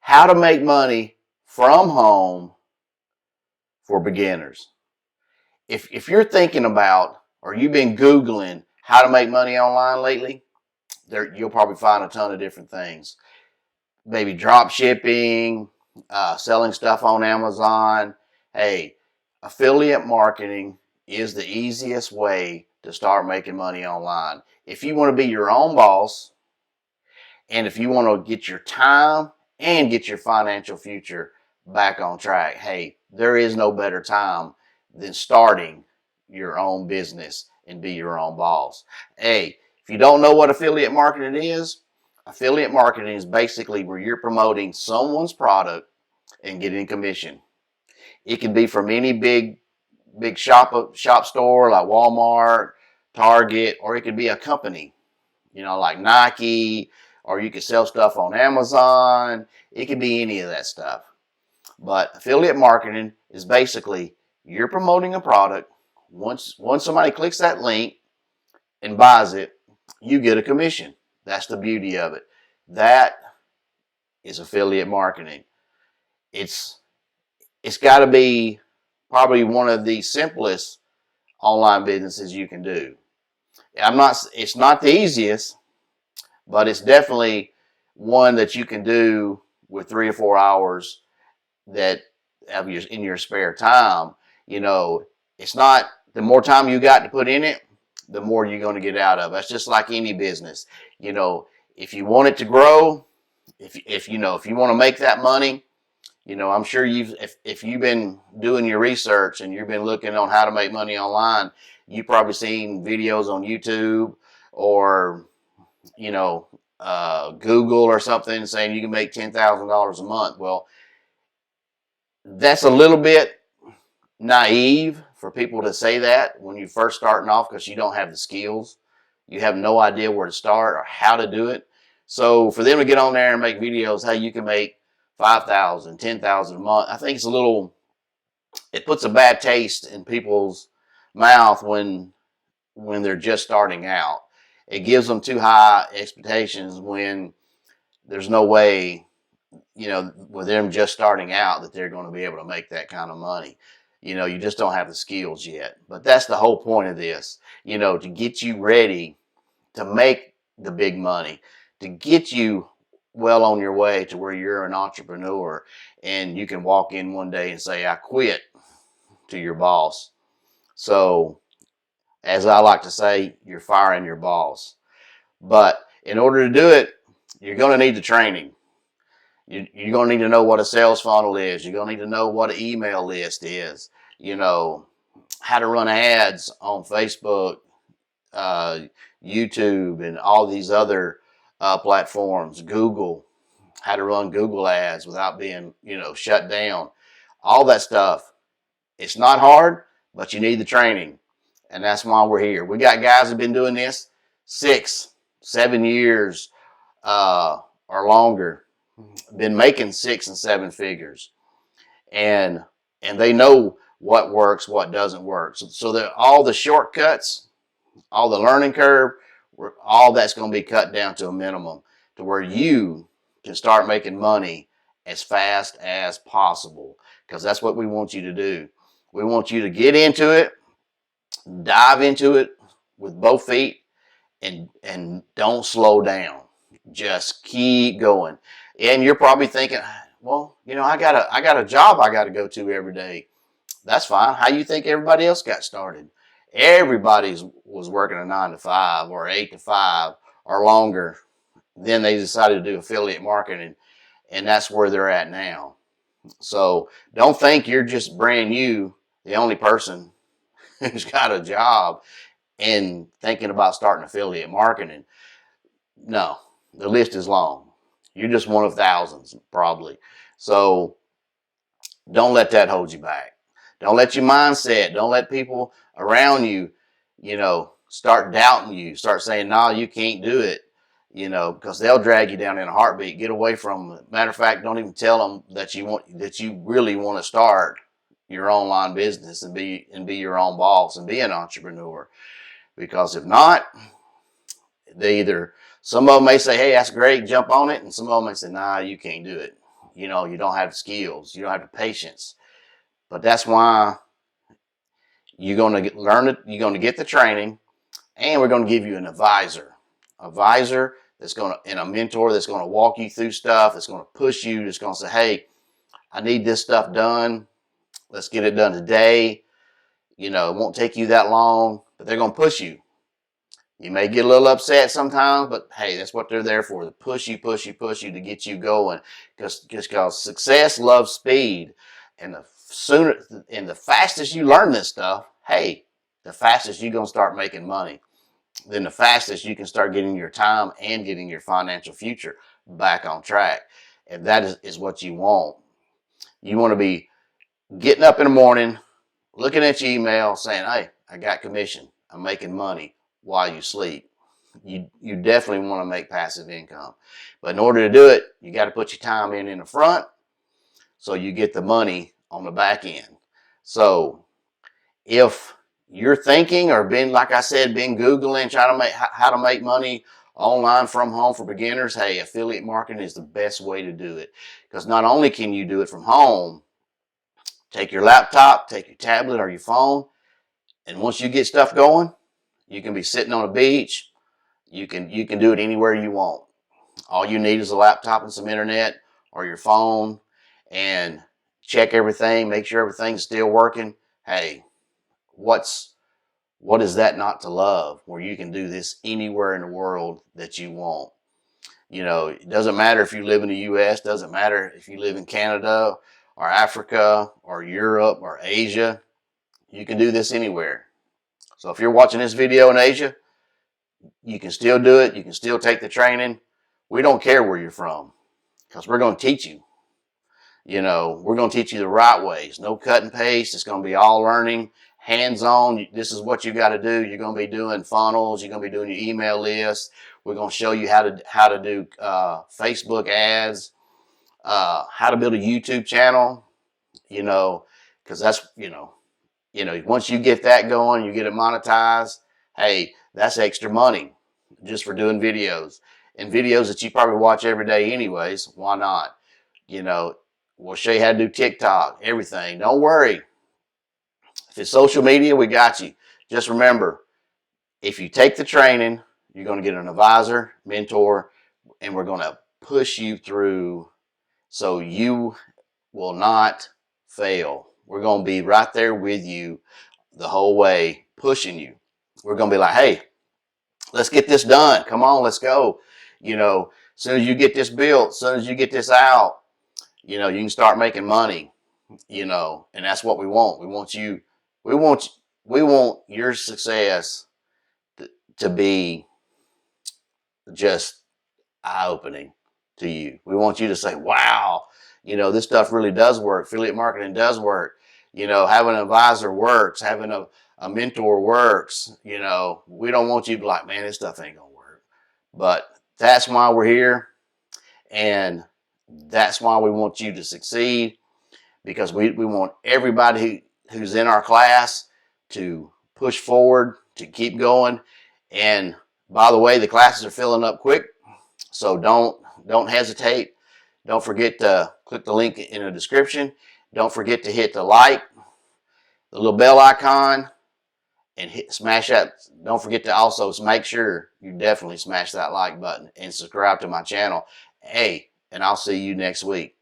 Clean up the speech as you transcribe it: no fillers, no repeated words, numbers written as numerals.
How to make money from home for beginners. If you're thinking about, or you've been Googling how to make money online lately, you'll probably find a ton of different things. Maybe drop shipping, selling stuff on Amazon. Hey, affiliate marketing is the easiest way to start making money online. If you want to be your own boss, and if you want to get your time and get your financial future back on track, hey, there is no better time than starting your own business and be your own boss. Hey, if you don't know what affiliate marketing is basically where you're promoting someone's product and getting commission. It can be from any big shop store like Walmart, Target, or it could be a company, like Nike, or you can sell stuff on Amazon. It could be any of that stuff. But affiliate marketing is basically you're promoting a product. Once somebody clicks that link and buys it, you get a commission. That's the beauty of it. That is affiliate marketing. It's got to be probably one of the simplest online businesses you can do. It's not the easiest, but it's definitely one that you can do with 3 or 4 hours that in your spare time. It's not, the more time you got to put in it, the more you're going to get out of it. That's just like any business. If you want it to grow, if you want to make that money, I'm sure if you've been doing your research and you've been looking on how to make money online, you've probably seen videos on YouTube or Google or something saying you can make $10,000 a month. Well, that's a little bit naive for people to say that when you're first starting off, because you don't have the skills. You have no idea where to start or how to do it. So for them to get on there and make videos how you can make $5,000, $10,000 a month, I think it puts a bad taste in people's mouth when they're just starting out. It gives them too high expectations when there's no way, with them just starting out, that they're going to be able to make that kind of money. You just don't have the skills yet. But that's the whole point of this, to get you ready to make the big money, to get you well on your way to where you're an entrepreneur and you can walk in one day and say, I quit, to your boss. So, as I like to say, you're firing your boss. But in order to do it, you're going to need the training. You're going to need to know what a sales funnel is. You're going to need to know what an email list is. How to run ads on Facebook, YouTube, and all these other platforms. Google, how to run Google ads without being, shut down. All that stuff. It's not hard, but you need the training. And that's why we're here. We got guys who've been doing this 6, 7 years or longer, been making 6 and 7 figures, and they know what works, what doesn't work. So that all the shortcuts, all the learning curve, all that's going to be cut down to a minimum, to where you can start making money as fast as possible. Because that's what we want you to do. We want you to get into it, dive into it with both feet, and don't slow down. Just keep going. And you're probably thinking, well, I got a job I got to go to every day. That's fine. How you think everybody else got started? Everybody was working a 9 to 5 or 8 to 5 or longer. Then they decided to do affiliate marketing, and that's where they're at now. So don't think you're just brand new, the only person who's got a job and thinking about starting affiliate marketing. No, the list is long. You're just one of thousands, probably. So don't let that hold you back. Don't let your mindset, don't let people around you, start doubting you, start saying, no, you can't do it, because they'll drag you down in a heartbeat. Get away from them. Matter of fact, don't even tell them that you really want to start your online business and be your own boss and be an entrepreneur. Because if not, some of them may say, hey, that's great, jump on it. And some of them may say, nah, you can't do it. You know, you don't have the skills, you don't have the patience. But that's why you're going to learn it. You're going to get the training, and we're going to give you an advisor that's going to, and a mentor that's going to walk you through stuff. That's going to push you. That's going to say, hey, I need this stuff done. Let's get it done today. You know, it won't take you that long, but they're going to push you. You may get a little upset sometimes, but hey, that's what they're there for, to push you, to get you going. Because success loves speed. And the sooner and the fastest you learn this stuff, hey, the fastest you're going to start making money. Then the fastest you can start getting your time and getting your financial future back on track. And that is what you want. You want to be getting up in the morning, looking at your email, saying, hey, I got commission. I'm making money while you sleep. You definitely want to make passive income. But in order to do it, you got to put your time in the front so you get the money on the back end. So if you're thinking or been, like I said, been Googling, trying to make how to make money online from home for beginners, hey, affiliate marketing is the best way to do it. Because not only can you do it from home, take your laptop, take your tablet or your phone, and once you get stuff going, you can be sitting on a beach. You can do it anywhere you want. All you need is a laptop and some internet or your phone, and check everything, make sure everything's still working. Hey, what is that not to love, where you can do this anywhere in the world that you want? You know, it doesn't matter if you live in the US, doesn't matter if you live in Canada or Africa or Europe or Asia. You can do this anywhere. So if you're watching this video in Asia, you can still do it. You can still take the training. We don't care where you're from, because we're going to teach you. You know, we're going to teach you the right ways. No cut and paste. It's going to be all learning, hands-on. This is what you got to do. You're going to be doing funnels. You're going to be doing your email list. We're going to show you how to do Facebook ads, how to build a YouTube channel. You know, because that's once you get that going, you get it monetized. Hey, that's extra money just for doing videos, and videos that you probably watch every day anyways. Why not? You know, we'll show you how to do TikTok, everything. Don't worry. If it's social media, we got you. Just remember, if you take the training, you're going to get an advisor, mentor, and we're going to push you through so you will not fail. We're going to be right there with you the whole way, pushing you. We're going to be like, hey, let's get this done. Come on, let's go. You know, as soon as you get this built, as soon as you get this out, you know, you can start making money, you know, and that's what we want. We want your success to be just eye-opening to you. We want you to say, wow, you know, this stuff really does work. Affiliate marketing does work. You know, having an advisor works. Having a mentor works. You know, we don't want you to be like, man, this stuff ain't going to work. But that's why we're here. And that's why we want you to succeed, because we want everybody who's in our class to push forward, to keep going. And by the way, the classes are filling up quick. So don't hesitate. Don't forget to click the link in the description. Don't forget to hit the like, the little bell icon, and smash that. Don't forget to also make sure you definitely smash that like button and subscribe to my channel. Hey, and I'll see you next week.